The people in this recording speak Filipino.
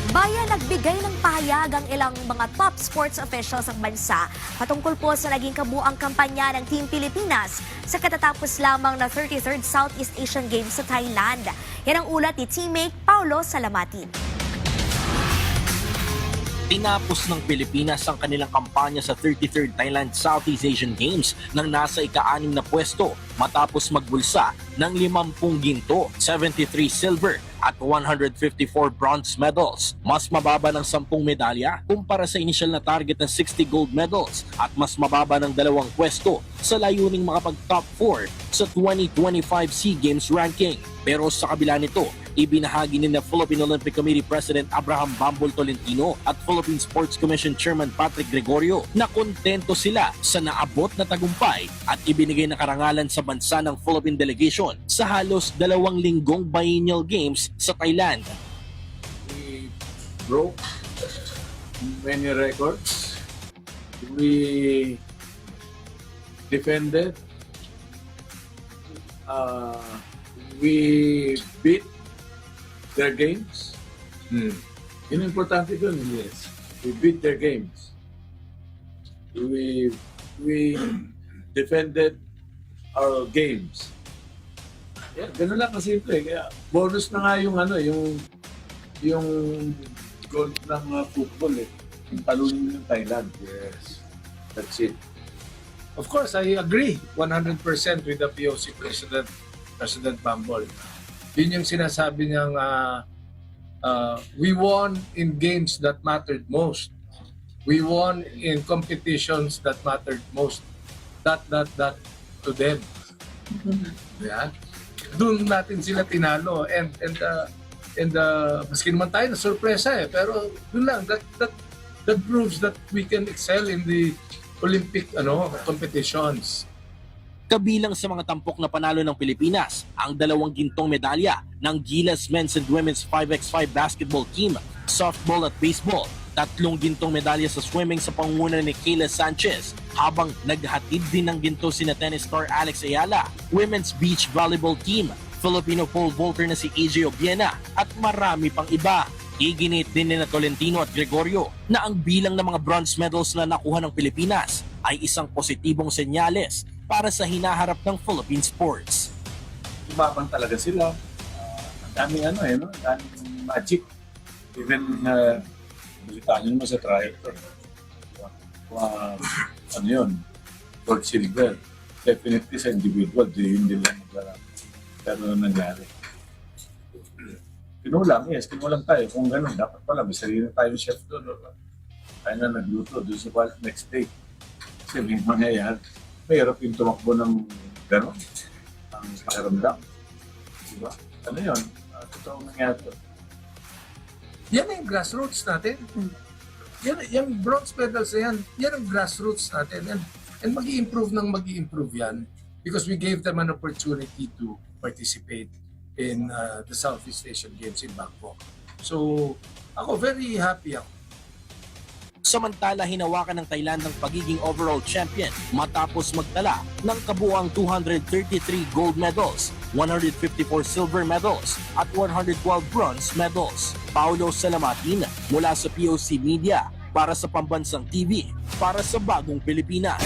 Bayan nagbigay ng pahayag ang ilang mga top sports officials ng bansa patungkol po sa naging kabuang kampanya ng Team Pilipinas sa katatapos lamang na 33rd Southeast Asian Games sa Thailand. Yan ang ulat ni teammate Paulo Salamatin. Tinapos ng Pilipinas ang kanilang kampanya sa 33rd Thailand Southeast Asian Games nang nasa ika-6 na pwesto matapos magbulsa ng 50 ginto, 73 silver at 154 bronze medals. Mas mababa ng 10 medalya kumpara sa initial na target ng 60 gold medals at mas mababa ng 2 pwesto sa layuning makapag-top 4 sa 2025 SEA Games ranking. Pero sa kabila nito, ibinahagi ni Philippine Olympic Committee President Abraham Bambol Tolentino at Philippine Sports Commission Chairman Patrick Gregorio na kontento sila sa naabot na tagumpay at ibinigay na karangalan sa bansa ng Philippine delegation sa halos 2 linggong biennial games sa Thailand. We broke many records. We defended. We beat their games. Yun ang importante dun. Yes. We beat their games. We defended our games. Yeah, ganun lang kasimple. Kaya bonus na nga yung yung gold ng football eh. Yung talunin ng Thailand. Yes. That's it. Of course, I agree 100% with the POC President Bambol. Yun yung sinasabi niyang we won in games that mattered most. We won in competitions that mattered most. That to them. Yeah. Doon natin sila tinalo and maski naman tayo na sorpresa eh, pero doon lang that proves that we can excel in the Olympic competitions. Kabilang sa mga tampok na panalo ng Pilipinas, ang 2 gintong medalya ng Gilas Men's and Women's 5x5 basketball team, softball at baseball, 3 gintong medalya sa swimming sa pangunguna ni Kayla Sanchez, habang naghatid din ng ginto sina tennis star Alex Ayala, women's beach volleyball team, Filipino pole vaulter na si AJ Obiena at marami pang iba. Iginit din ni Tolentino at Gregorio na ang bilang ng mga bronze medals na nakuha ng Pilipinas ay isang positibong senyales para sa hinaharap ng Philippine sports. Tumabang talaga sila. Ang daming ang daming magic. Even balitaan nyo naman sa trajectory. Yun, gold, silver. Definitely sa individual, yun din lang pero nangyari. Kinulang tayo. Kung gano'n, dapat pala may sarili tayo chef doon. Tayo na nagluto doon sa next day. Kasi may mangyayari. Mahirap yung tumakbo ng gano'n, ang pakiramdam. Diba? Ano yun? Totoong nangyari. Yan yung grassroots natin. Yung bronze medals na yan ang grassroots natin. And mag-i-improve yan because we gave them an opportunity to participate in the Southeast Asian Games in Bangkok. So, ako very happy ako. Samantala, hinawakan ng Thailand ang pagiging overall champion matapos magtala ng kabuuang 233 gold medals, 154 silver medals at 112 bronze medals. Paulo Salamatin mula sa POC Media para sa Pambansang TV para sa Bagong Pilipinas.